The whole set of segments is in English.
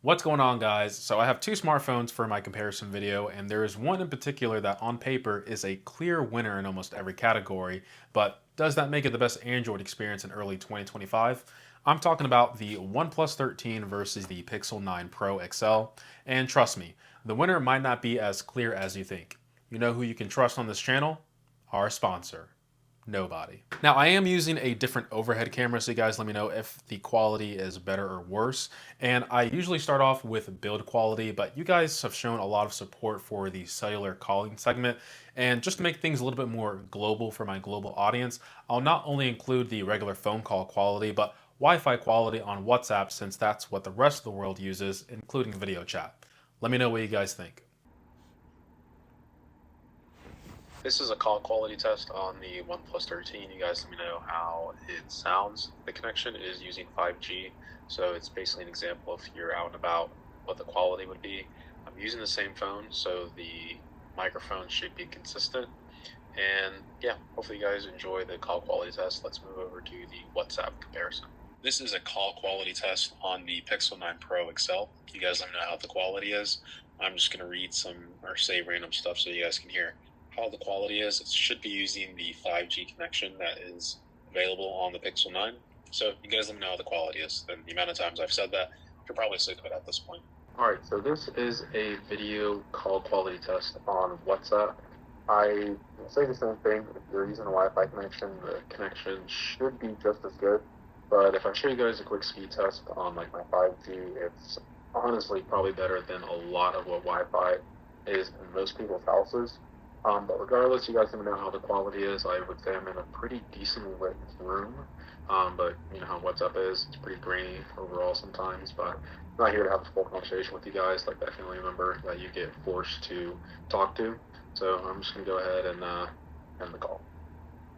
What's going on, guys? So I have two smartphones for my comparison video, and there is one in particular that on paper is a clear winner in almost every category, but does that make it the best Android experience in early 2025? I'm talking about the OnePlus 13 versus the Pixel 9 Pro XL, and trust me, the winner might not be as clear as you think. You know who you can trust on this channel? Our sponsor. Nobody. Now, I am using a different overhead camera, so you guys let me know if the quality is better or worse. And I usually start off with build quality, but you guys have shown a lot of support for the cellular calling segment. And just to make things a little bit more global for my global audience, I'll not only include the regular phone call quality, but Wi-Fi quality on WhatsApp, since that's what the rest of the world uses, including video chat. Let me know what you guys think. This is a call quality test on the OnePlus 13. You guys let me know how it sounds. The connection is using 5G, so it's basically an example if you're out and about what the quality would be. I'm using the same phone, so the microphone should be consistent. And yeah, hopefully you guys enjoy the call quality test. Let's move over to the WhatsApp comparison. This is a call quality test on the Pixel 9 Pro XL. You guys let me know how the quality is. I'm just going to read some or say random stuff so you guys can hear how the quality is. It should be using the 5G connection that is available on the Pixel 9. So you guys let me know how the quality is. And the amount of times I've said that, you're probably sick of it at this point. Alright, so this is a video call quality test on WhatsApp. I say the same thing. If you're using a Wi-Fi connection, the connection should be just as good. But if I show you guys a quick speed test on like my 5G, it's honestly probably better than a lot of what Wi-Fi is in most people's houses. But regardless, you guys let me know how the quality is. I would say I'm in a pretty decently lit room. But you know how WhatsApp is. It's pretty grainy overall sometimes. But I'm not here to have a full conversation with you guys like that family member that you get forced to talk to. So I'm just going to go ahead and end the call.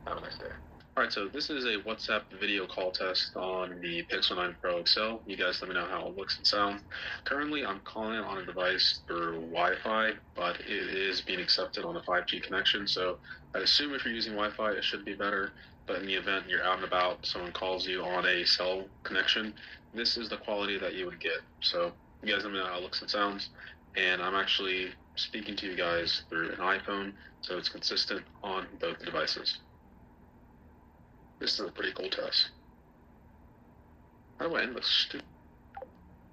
Have a nice day. Alright, so this is a WhatsApp video call test on the Pixel 9 Pro XL. You guys let me know how it looks and sounds. Currently, I'm calling on a device through Wi-Fi, but it is being accepted on a 5G connection, so I assume if you're using Wi-Fi, it should be better, but in the event you're out and about, someone calls you on a cell connection, this is the quality that you would get. So you guys let me know how it looks and sounds, and I'm actually speaking to you guys through an iPhone, so it's consistent on both devices. This is a pretty cool test. How do I end this stupid?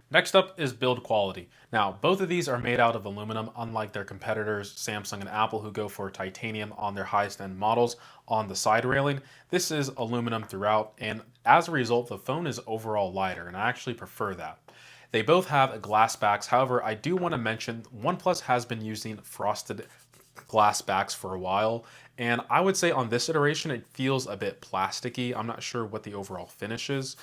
Next up is build quality. Now, both of these are made out of aluminum, unlike their competitors, Samsung and Apple, who go for titanium on their highest end models on the side railing. This is aluminum throughout, and as a result, the phone is overall lighter, and I actually prefer that. They both have glass backs. However, I do want to mention OnePlus has been using frosted glass backs for a while, and I would say on this iteration it feels a bit plasticky. I'm not sure what the overall finish is.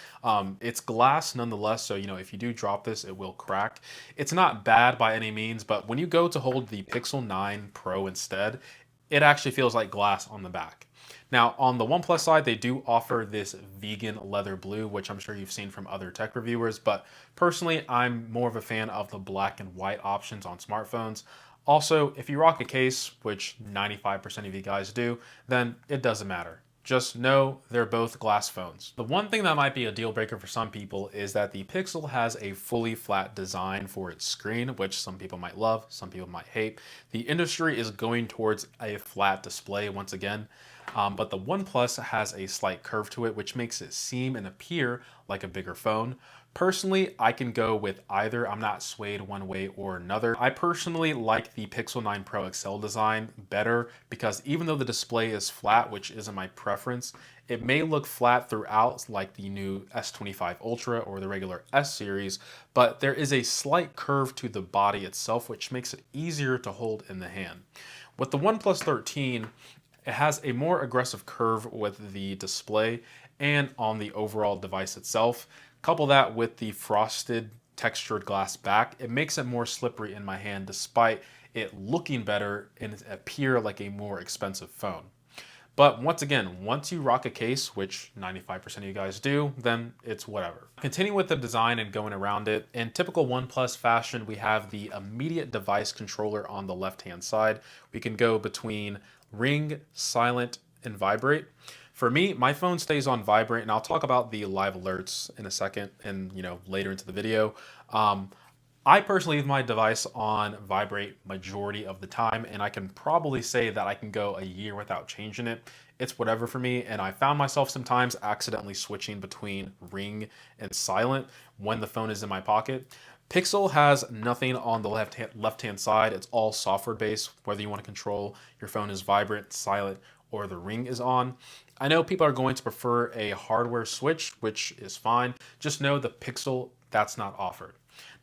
It's glass nonetheless, so you know, if you do drop this, it will crack. It's not bad by any means, but when you go to hold the Pixel 9 Pro instead, it actually feels like glass on the back. Now, on the OnePlus side, they do offer this vegan leather blue, which I'm sure you've seen from other tech reviewers, but personally, I'm more of a fan of the black and white options on smartphones. Also, if you rock a case, which 95% of you guys do, then it doesn't matter. Just know they're both glass phones. The one thing that might be a deal breaker for some people is that the Pixel has a fully flat design for its screen, which some people might love, some people might hate. The industry is going towards a flat display once again, but the OnePlus has a slight curve to it, which makes it seem and appear like a bigger phone. Personally, I can go with either. I'm not swayed one way or another. I personally like the Pixel 9 Pro XL design better because even though the display is flat, which isn't my preference, it may look flat throughout like the new S25 Ultra or the regular S series, but there is a slight curve to the body itself, which makes it easier to hold in the hand. With the OnePlus 13, it has a more aggressive curve with the display and on the overall device itself. Couple that with the frosted textured glass back, it makes it more slippery in my hand despite it looking better and appear like a more expensive phone. But once again, once you rock a case, which 95% of you guys do, then it's whatever. Continuing with the design and going around it, in typical OnePlus fashion, we have the immediate device controller on the left-hand side. We can go between ring, silent, and vibrate. For me, my phone stays on vibrate, and I'll talk about the live alerts in a second and later into the video. I personally leave my device on vibrate majority of the time, and I can probably say that I can go a year without changing it. It's whatever for me, and I found myself sometimes accidentally switching between ring and silent when the phone is in my pocket. Pixel has nothing on the left hand side. It's all software based, whether you want to control your phone is vibrant, silent, or the ring is on. I know people are going to prefer a hardware switch, which is fine. Just know the Pixel, that's not offered.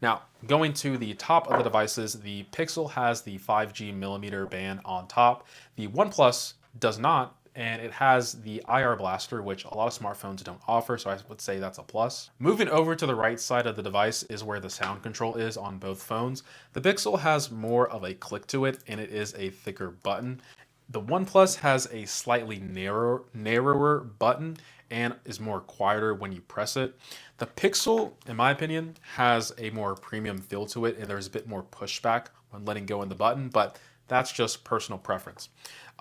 Now, going to the top of the devices, the Pixel has the 5G millimeter band on top. The OnePlus does not, and it has the IR blaster, which a lot of smartphones don't offer, so I would say that's a plus. Moving over to the right side of the device is where the sound control is on both phones. The Pixel has more of a click to it, and it is a thicker button. The OnePlus has a slightly narrower button and is more quieter when you press it. The Pixel, in my opinion, has a more premium feel to it, and there's a bit more pushback when letting go in the button, but that's just personal preference.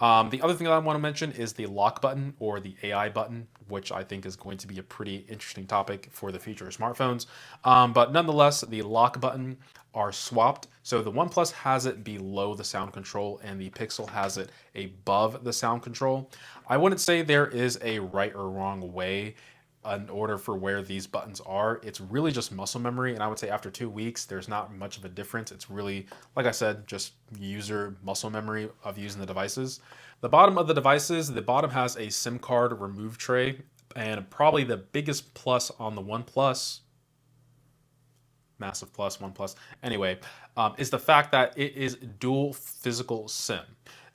The other thing that I want to mention is the lock button or the AI button, which I think is going to be a pretty interesting topic for the future of smartphones. But nonetheless, the lock button are swapped. So the OnePlus has it below the sound control and the Pixel has it above the sound control. I wouldn't say there is a right or wrong way in order for where these buttons are. It's really just muscle memory, and I would say after 2 weeks there's not much of a difference. It's really, like I said, just user muscle memory of using the devices. The bottom of the devices, the bottom has a SIM card remove tray, and probably the biggest plus on the OnePlus, massive plus, OnePlus, anyway, is the fact that it is dual physical SIM.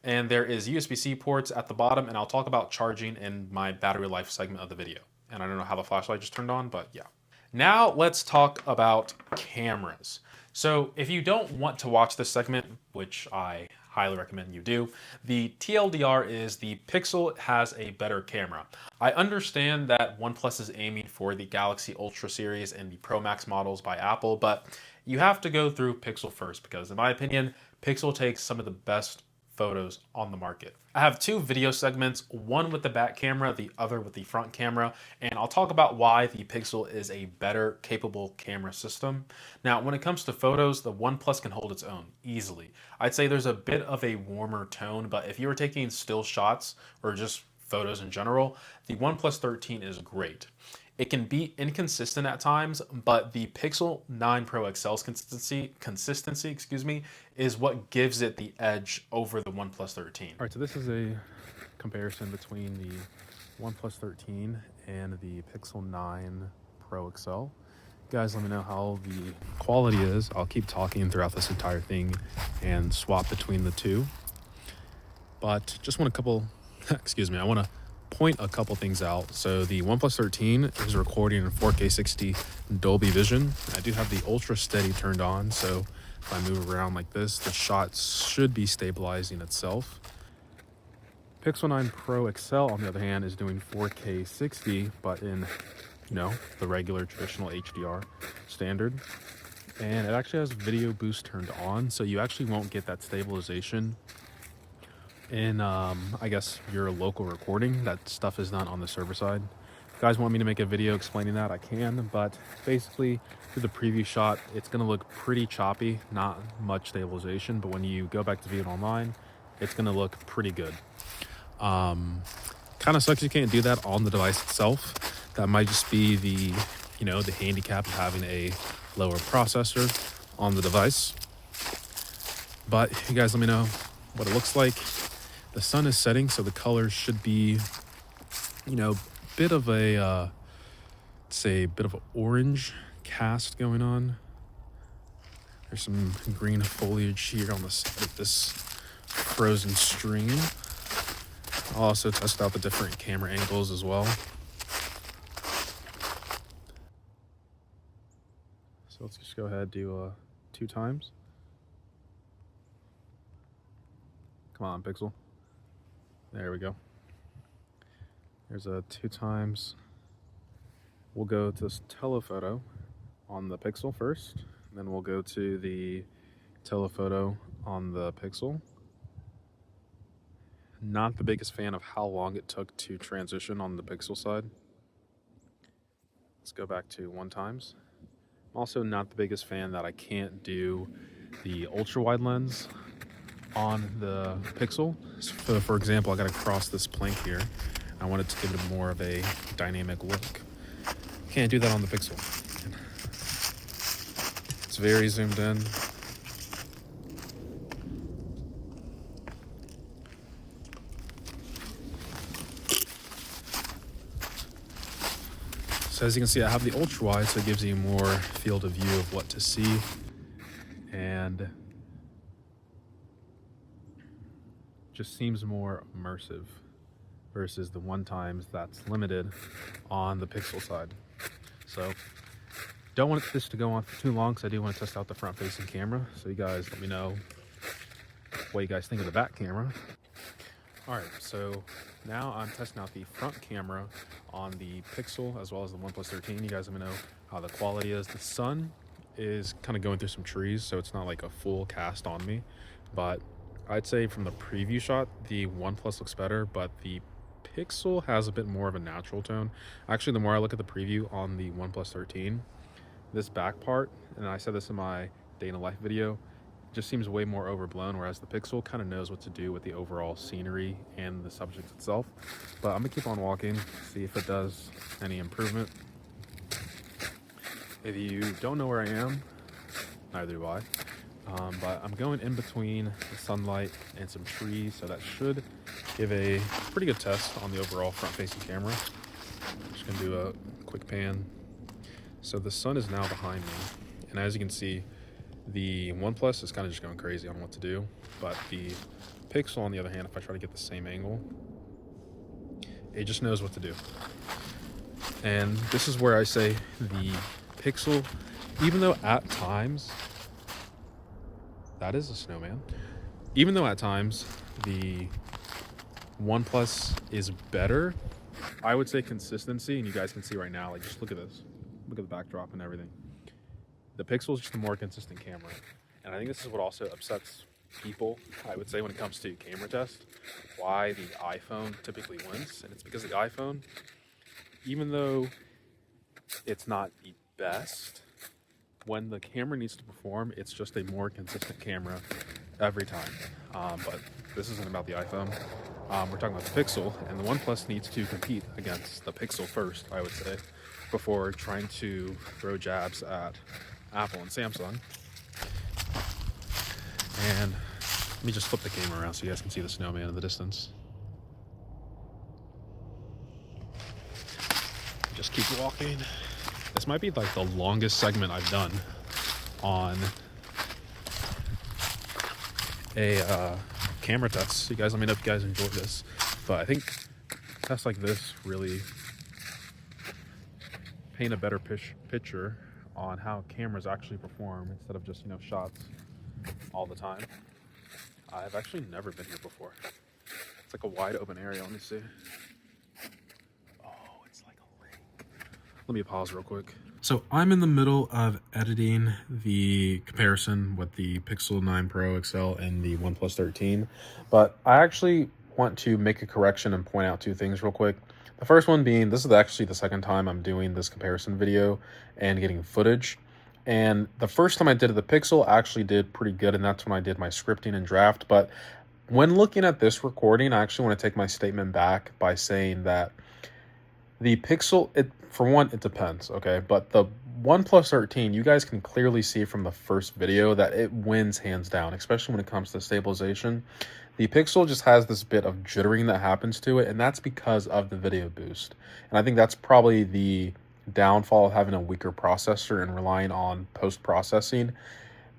And there is USB-C ports at the bottom, and I'll talk about charging in my battery life segment of the video. And I don't know how the flashlight just turned on, but yeah. Now let's talk about cameras. So if you don't want to watch this segment, which I highly recommend you do, the TLDR is the Pixel has a better camera. I understand that OnePlus is aiming for the Galaxy Ultra series and the Pro Max models by Apple, but you have to go through Pixel first because in my opinion, Pixel takes some of the best photos on the market. I have two video segments, one with the back camera, the other with the front camera, and I'll talk about why the Pixel is a better capable camera system. Now, when it comes to photos, the OnePlus can hold its own easily. I'd say there's a bit of a warmer tone, but if you were taking still shots or just photos in general, the OnePlus 13 is great. It can be inconsistent at times, but the Pixel 9 Pro XL's consistency, is what gives it the edge over the OnePlus 13. All right, so this is a comparison between the OnePlus 13 and the Pixel 9 Pro XL. Guys, let me know how the quality is. I'll keep talking throughout this entire thing and swap between the two. But just want a couple, I want to point a couple things out. So the OnePlus 13 is recording in 4K 60 Dolby Vision. I do have the Ultra Steady turned on, so if I move around like this, the shot should be stabilizing itself. Pixel 9 Pro XL, on the other hand, is doing 4K 60, but in, the regular traditional HDR standard. And it actually has video boost turned on, so you actually won't get that stabilization in I guess your local recording. That stuff is not on the server side. If you guys want me to make a video explaining that, I can, but basically through the preview shot it's going to look pretty choppy, not much stabilization, but when you go back to view it online it's going to look pretty good. Kind of sucks you can't do that on the device itself. That might just be the the handicap of having a lower processor on the device. But you guys let me know what it looks like. The sun is setting, so the colors should be, bit of a, say, bit of an orange cast going on. There's some green foliage here on the side of this frozen stream. I'll also test out the different camera angles as well. So let's just go ahead and do 2 times. Come on, Pixel. There we go. There's a 2 times. We'll go to this telephoto on the Pixel first, and then we'll go to the telephoto on the Pixel. Not the biggest fan of how long it took to transition on the Pixel side. Let's go back to 1 times. I'm also not the biggest fan that I can't do the ultra wide lens on the Pixel. So for example, I got to cross this plank here. I wanted to give it more of a dynamic look. Can't do that on the Pixel. It's very zoomed in. So as you can see, I have the ultra wide, so it gives you more field of view of what to see. And just seems more immersive versus the 1x that's limited on the Pixel side. So don't want this to go on for too long, because I do want to test out the front facing camera. So you guys let me know what you guys think of the back camera. All right, so now I'm testing out the front camera on the Pixel as well as the OnePlus 13. You guys let me know how the quality is. The sun is kind of going through some trees, so it's not like a full cast on me, but I'd say from the preview shot, the OnePlus looks better, but the Pixel has a bit more of a natural tone. Actually, the more I look at the preview on the OnePlus 13, this back part, and I said this in my day in a life video, just seems way more overblown, whereas the Pixel kind of knows what to do with the overall scenery and the subject itself. But I'm gonna keep on walking, see if it does any improvement. If you don't know where I am, neither do I. But I'm going in between the sunlight and some trees, so that should give a pretty good test on the overall front-facing camera. Just gonna do a quick pan. So the sun is now behind me, and as you can see, the OnePlus is kind of just going crazy on what to do, but the Pixel, on the other hand, if I try to get the same angle, it just knows what to do. And this is where I say the Pixel, even though at times, that is a snowman, even though at times the OnePlus is better, I would say consistency, and you guys can see right now, like, just look at this. Look at the backdrop and everything. The Pixel is just a more consistent camera. And I think this is what also upsets people, I would say, when it comes to camera test, why the iPhone typically wins. And it's because the iPhone, even though it's not the best, when the camera needs to perform, it's just a more consistent camera every time. But this isn't about the iPhone. We're talking about the Pixel, and the OnePlus needs to compete against the Pixel first, I would say, before trying to throw jabs at Apple and Samsung. And let me just flip the camera around so you guys can see the snowman in the distance. Just keep walking. This might be like the longest segment I've done on a camera test. You guys let me know if you guys enjoyed this. But I think tests like this really paint a better picture on how cameras actually perform instead of just, shots all the time. I've actually never been here before. It's like a wide open area. Let me see. Oh, it's like a lake. Let me pause real quick. So I'm in the middle of editing the comparison with the Pixel 9 Pro XL and the OnePlus 13, but I actually want to make a correction and point out two things real quick. The first one being, this is actually the second time I'm doing this comparison video and getting footage. And the first time I did it, the Pixel actually did pretty good, and that's when I did my scripting and draft. But when looking at this recording, I actually want to take my statement back by saying that the Pixel, for one, it depends, okay? But the OnePlus 13, you guys can clearly see from the first video that it wins hands down, especially when it comes to stabilization. The Pixel just has this bit of jittering that happens to it, and that's because of the video boost. And I think that's probably the downfall of having a weaker processor and relying on post-processing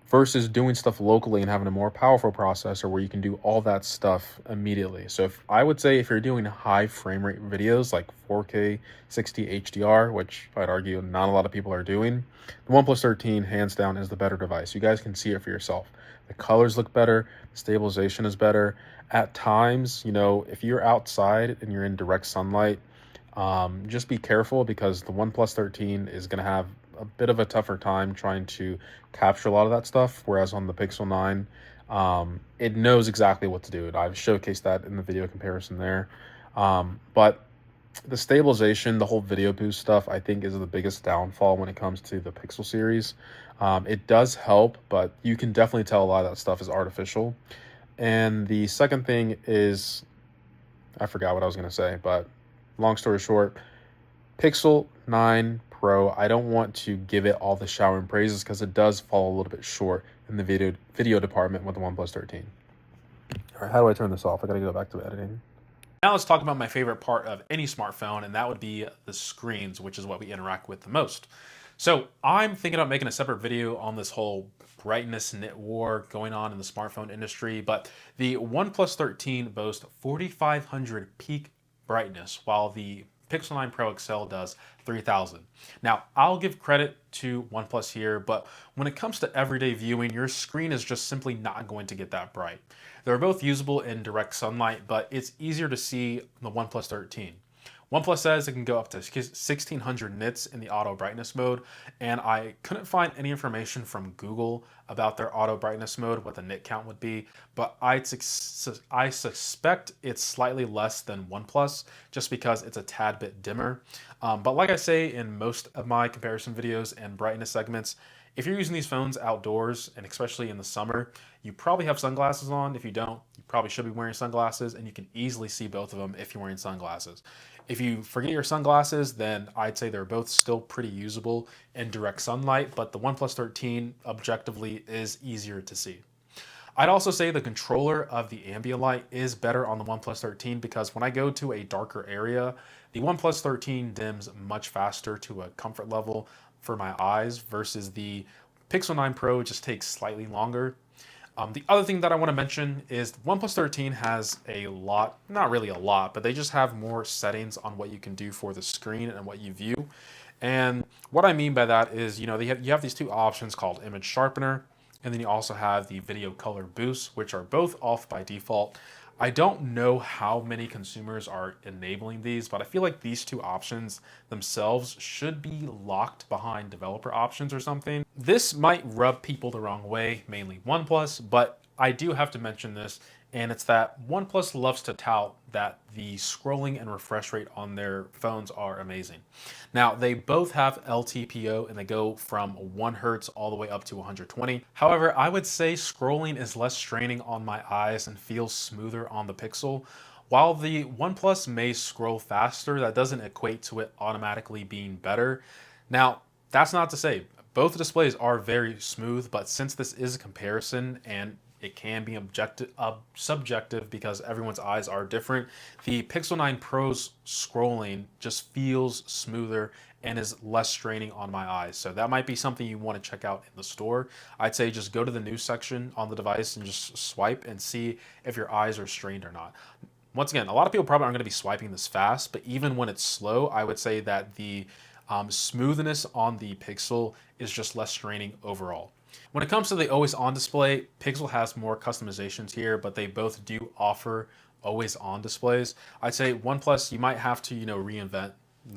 versus doing stuff locally and having a more powerful processor where you can do all that stuff immediately. So I would say if you're doing high frame rate videos like 4K 60 HDR, which I'd argue not a lot of people are doing, the OnePlus 13 hands down is the better device. You guys can see it for yourself. The colors look better, the stabilization is better. At times, if you're outside and you're in direct sunlight, just be careful, because the OnePlus 13 is going to have a bit of a tougher time trying to capture a lot of that stuff, whereas on the Pixel 9, it knows exactly what to do. I've showcased that in the video comparison there. But The stabilization, the whole video boost stuff, I think is the biggest downfall when it comes to the Pixel series. It does help, but you can definitely tell a lot of that stuff is artificial. And the second thing is, I forgot what I was going to say, but long story short, Pixel 9 Pro, I don't want to give it all the showering praises because it does fall a little bit short in the video department with the OnePlus 13. All right, how do I turn this off? I got to go back to editing. Now let's talk about my favorite part of any smartphone, and that would be the screens, which is what we interact with the most. So I'm thinking about making a separate video on this whole brightness nit war going on in the smartphone industry, but the OnePlus 13 boasts 4500 peak brightness, while the Pixel 9 Pro XL does 3000. Now, I'll give credit to OnePlus here, but when it comes to everyday viewing, your screen is just simply not going to get that bright. They're both usable in direct sunlight, but it's easier to see the OnePlus 13. OnePlus says it can go up to 1600 nits in the auto brightness mode, and I couldn't find any information from Google about their auto brightness mode, what the nit count would be, but I suspect it's slightly less than OnePlus just because it's a tad bit dimmer. But like I say in most of my comparison videos and brightness segments, if you're using these phones outdoors, and especially in the summer, you probably have sunglasses on. If you don't, you probably should be wearing sunglasses, and you can easily see both of them if you're wearing sunglasses. If you forget your sunglasses, then I'd say they're both still pretty usable in direct sunlight, but the OnePlus 13 objectively is easier to see. I'd also say the controller of the ambient light is better on the OnePlus 13 because when I go to a darker area, the OnePlus 13 dims much faster to a comfort level for my eyes versus the Pixel 9 Pro just takes slightly longer. The other thing that I want to mention is OnePlus 13 has a lot, not really a lot, but they just have more settings on what you can do for the screen and what you view. And what I mean by that is, you have these two options called image sharpener, and then you also have the video color boost, which are both off by default. I don't know how many consumers are enabling these, but I feel like these two options themselves should be locked behind developer options or something. This might rub people the wrong way, mainly OnePlus, but I do have to mention this, and it's that OnePlus loves to tout that the scrolling and refresh rate on their phones are amazing. Now, they both have LTPO and they go from 1 hertz all the way up to 120. However, I would say scrolling is less straining on my eyes and feels smoother on the Pixel. While the OnePlus may scroll faster, that doesn't equate to it automatically being better. Now, that's not to say both displays are very smooth, but since this is a comparison and it can be subjective because everyone's eyes are different, the Pixel 9 Pro's scrolling just feels smoother and is less straining on my eyes. So that might be something you want to check out in the store. I'd say just go to the news section on the device and just swipe and see if your eyes are strained or not. Once again, a lot of people probably aren't going to be swiping this fast, but even when it's slow, I would say that the smoothness on the Pixel is just less straining overall. When it comes to the always on display, Pixel has more customizations here, but they both do offer always on displays. I'd say OnePlus, you might have to, reinvent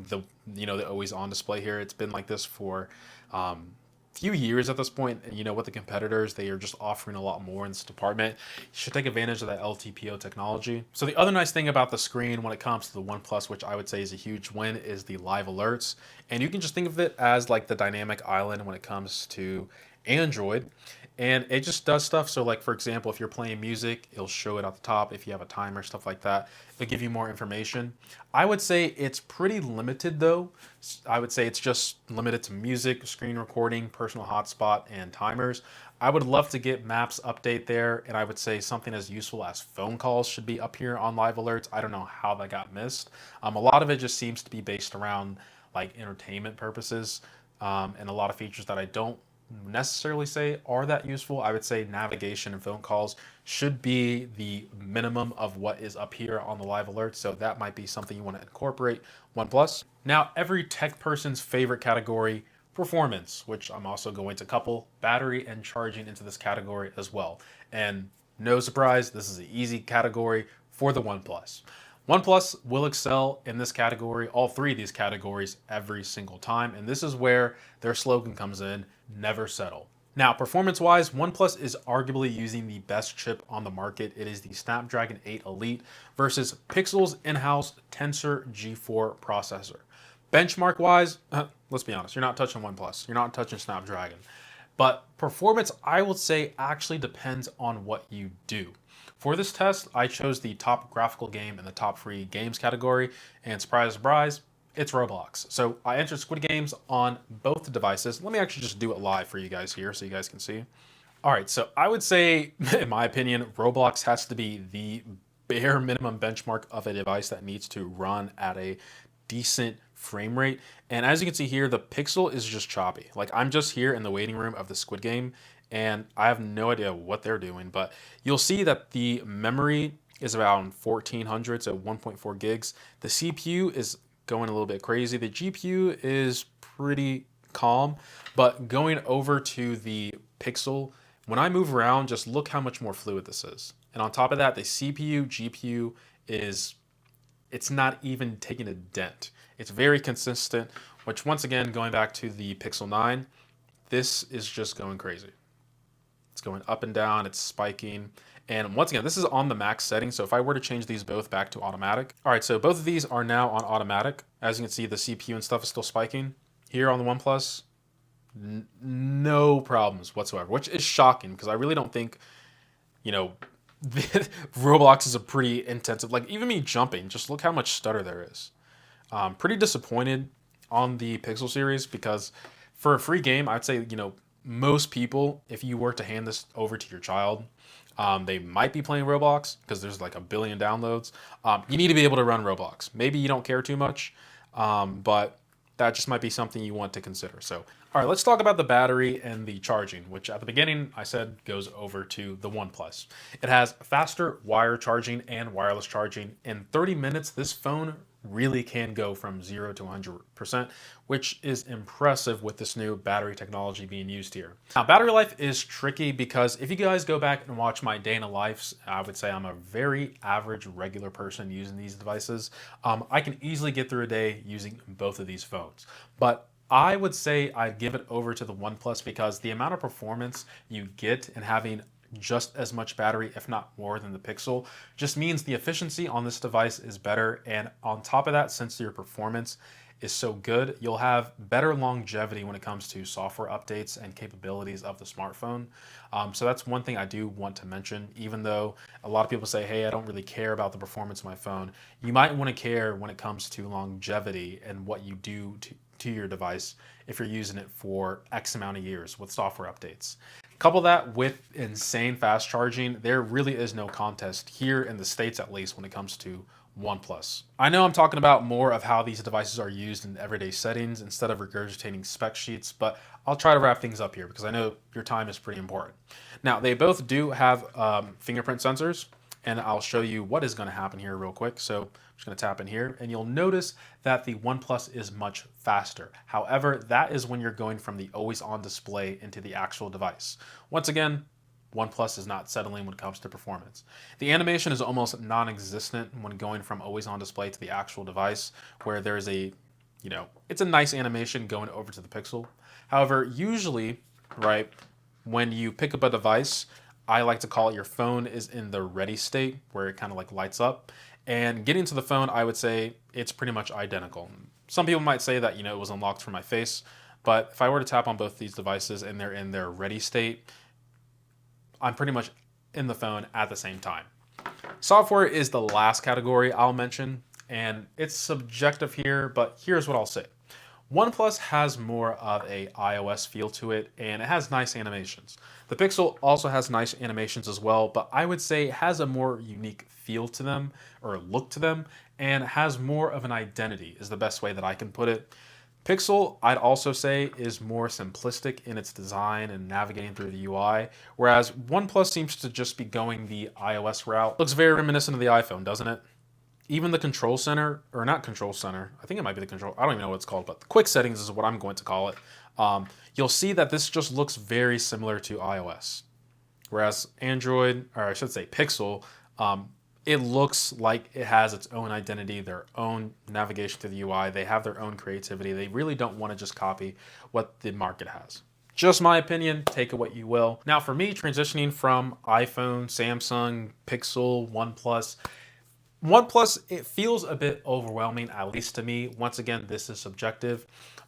the always on display here. It's been like this for few years at this point, and with the competitors, they are just offering a lot more in this department. You should take advantage of that LTPO technology. So the other nice thing about the screen when it comes to the OnePlus, which I would say is a huge win, is the live alerts. And you can just think of it as like the dynamic island when it comes to Android, and it just does stuff. So like, for example, if you're playing music, it'll show it at the top. If you have a timer, stuff like that, it'll give you more information. I would say it's pretty limited though. I would say it's just limited to music, screen recording, personal hotspot, and timers. I would love to get maps update there, and I would say something as useful as phone calls should be up here on live alerts. I don't know how that got missed. A lot of it just seems to be based around like entertainment purposes, and a lot of features that I don't necessarily say are that useful. I would say navigation and phone calls should be the minimum of what is up here on the live alert, so that might be something you want to incorporate OnePlus. Now, every tech person's favorite category, performance, which I'm also going to couple battery and charging into this category as well. And no surprise, this is an easy category for the OnePlus. OnePlus will excel in this category, all three of these categories, every single time. And this is where their slogan comes in, never settle. Now, performance-wise, OnePlus is arguably using the best chip on the market. It is the Snapdragon 8 Elite versus Pixel's in-house Tensor G4 processor. Benchmark-wise, let's be honest, you're not touching OnePlus. You're not touching Snapdragon. But performance, I would say, actually depends on what you do. For this test, I chose the top graphical game in the top free games category, and surprise, surprise, it's Roblox. So I entered Squid Games on both devices. Let me actually just do it live for you guys here so you guys can see. All right, so I would say, in my opinion, Roblox has to be the bare minimum benchmark of a device that needs to run at a decent frame rate. And as you can see here, the Pixel is just choppy. Like, I'm just here in the waiting room of the Squid Game, and I have no idea what they're doing, but you'll see that the memory is around 1400, so 1.4 gigs. The CPU is going a little bit crazy. The GPU is pretty calm, but going over to the Pixel, when I move around, just look how much more fluid this is. And on top of that, the CPU, GPU it's not even taking a dent. It's very consistent, which once again, going back to the Pixel 9, this is just going crazy. It's going up and down, it's spiking. And once again, this is on the max setting. So if I were to change these both back to automatic. All right, so both of these are now on automatic. As you can see, the CPU and stuff is still spiking. Here on the OnePlus, no problems whatsoever, which is shocking because I really don't think, you know, Roblox is a pretty intensive, like even me jumping, just look how much stutter there is. Pretty disappointed on the Pixel series because for a free game, I'd say, most people, if you were to hand this over to your child, they might be playing Roblox because there's like a billion downloads. You need to be able to run Roblox. Maybe you don't care too much, but that just might be something you want to consider. So, all right, let's talk about the battery and the charging, which at the beginning I said goes over to the OnePlus. It has faster wire charging and wireless charging. In 30 minutes, this phone really can go from 0 to 100%, which is impressive with this new battery technology being used here. Now, battery life is tricky because if you guys go back and watch my day in the lives, I would say I'm a very average, regular person using these devices. I can easily get through a day using both of these phones. But I would say I'd give it over to the OnePlus because the amount of performance you get in having just as much battery, if not more than the Pixel, just means the efficiency on this device is better. And on top of that, since your performance is so good, you'll have better longevity when it comes to software updates and capabilities of the smartphone. So that's one thing I do want to mention, even though a lot of people say, hey, I don't really care about the performance of my phone. You might want to care when it comes to longevity and what you do to your device if you're using it for X amount of years with software updates. Couple that with insane fast charging, there really is no contest here in the States, at least when it comes to OnePlus. I know I'm talking about more of how these devices are used in everyday settings instead of regurgitating spec sheets, but I'll try to wrap things up here because I know your time is pretty important. Now, they both do have fingerprint sensors, and I'll show you what is going to happen here real quick. So I'm just going to tap in here, and you'll notice that the OnePlus is much faster. However, that is when you're going from the always-on display into the actual device. Once again, OnePlus is not settling when it comes to performance. The animation is almost non-existent when going from always-on display to the actual device, where there's it's a nice animation going over to the Pixel. However, usually, right, when you pick up a device, I like to call it your phone is in the ready state where it kind of like lights up. And getting to the phone, I would say it's pretty much identical. Some people might say that, it was unlocked from my face, but if I were to tap on both these devices and they're in their ready state, I'm pretty much in the phone at the same time. Software is the last category I'll mention, and it's subjective here, but here's what I'll say. OnePlus has more of a iOS feel to it, and it has nice animations. The Pixel also has nice animations as well, but I would say it has a more unique feel to them, or look to them, and has more of an identity, is the best way that I can put it. Pixel, I'd also say, is more simplistic in its design and navigating through the UI, whereas OnePlus seems to just be going the iOS route. Looks very reminiscent of the iPhone, doesn't it? Even the control center, or not control center, I think it might be the control, I don't even know what it's called, but the quick settings is what I'm going to call it. You'll see that this just looks very similar to iOS. Whereas Android, or I should say Pixel, it looks like it has its own identity, their own navigation to the UI. They have their own creativity. They really don't want to just copy what the market has. Just my opinion, take it what you will. Now for me, transitioning from iPhone, Samsung, Pixel, OnePlus, it feels a bit overwhelming, at least to me. Once again, this is subjective,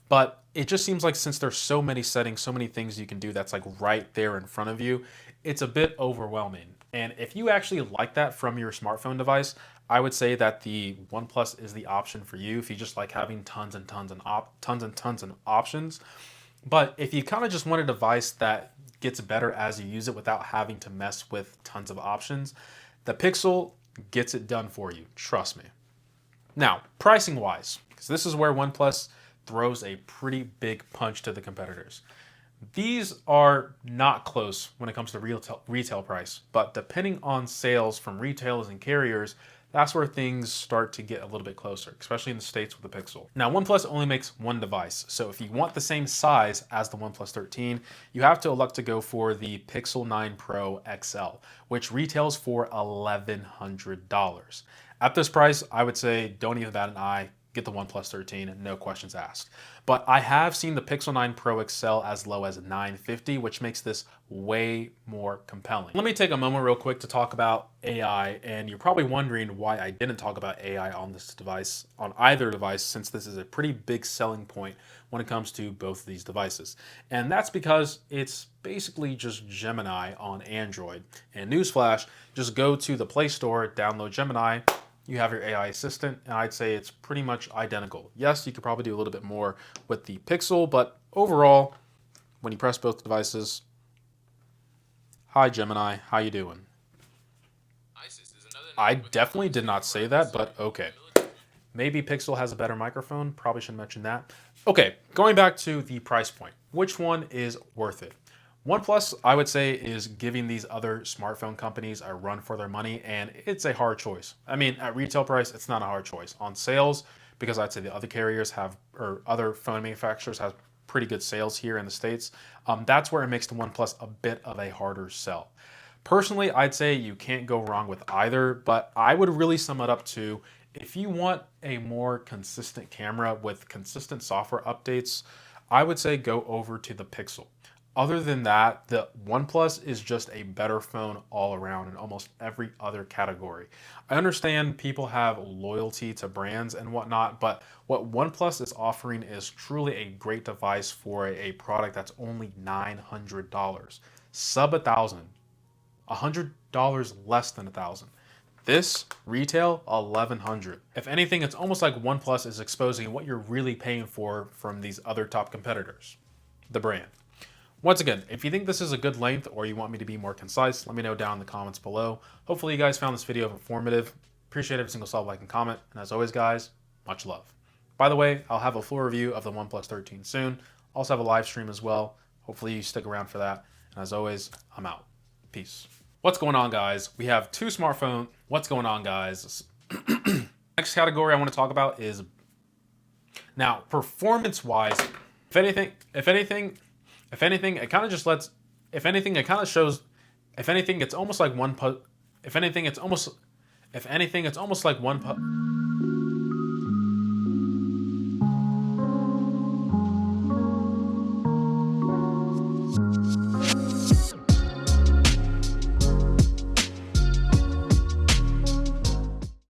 but it just seems like since there's so many settings, so many things you can do that's like right there in front of you, it's a bit overwhelming. And if you actually like that from your smartphone device, I would say that the OnePlus is the option for you if you just like having tons and tons and options. But if you kind of just want a device that gets better as you use it without having to mess with tons of options, the Pixel gets it done for you. Trust me. Now, pricing wise, because this is where OnePlus throws a pretty big punch to the competitors. These are not close when it comes to retail price, but depending on sales from retailers and carriers, that's where things start to get a little bit closer, especially in the States with the Pixel. Now, OnePlus only makes one device, so if you want the same size as the OnePlus 13, you have to elect to go for the Pixel 9 Pro XL, which retails for $1,100. At this price, I would say don't even bat an eye, get the OnePlus 13, no questions asked. But I have seen the Pixel 9 Pro XL as low as $950, which makes this way more compelling. Let me take a moment real quick to talk about AI, and you're probably wondering why I didn't talk about AI on this device, on either device, since this is a pretty big selling point when it comes to both of these devices. And that's because it's basically just Gemini on Android. And newsflash, just go to the Play Store, download Gemini, you have your AI assistant, and I'd say it's pretty much identical. Yes, you could probably do a little bit more with the Pixel, but overall, when you press both devices, hi Gemini, how you doing? I definitely did not say that, but okay. Maybe Pixel has a better microphone, probably should mention that. Okay, going back to the price point, which one is worth it? OnePlus, I would say, is giving these other smartphone companies a run for their money, and it's a hard choice. I mean, at retail price, it's not a hard choice. On sales, because I'd say the other carriers have, or other phone manufacturers have pretty good sales here in the States, that's where it makes the OnePlus a bit of a harder sell. Personally, I'd say you can't go wrong with either, but I would really sum it up to, if you want a more consistent camera with consistent software updates, I would say go over to the Pixel. Other than that, the OnePlus is just a better phone all around in almost every other category. I understand people have loyalty to brands and whatnot, but what OnePlus is offering is truly a great device for a product that's only $900. Sub $1,000. $100 less than $1,000. This retail $1,100. If anything, it's almost like OnePlus is exposing what you're really paying for from these other top competitors, the brand. Once again, if you think this is a good length or you want me to be more concise, let me know down in the comments below. Hopefully you guys found this video informative. Appreciate every single sub, like, and comment. And as always, guys, much love. By the way, I'll have a full review of the OnePlus 13 soon. Also have a live stream as well. Hopefully you stick around for that. And as always, I'm out. Peace. What's going on, guys? We have two smartphones. What's going on, guys? Next category I want to talk about is, now, performance-wise, if anything, it kind of just lets, if anything, it kind of shows, if anything, it's almost like one, if anything, it's almost like one,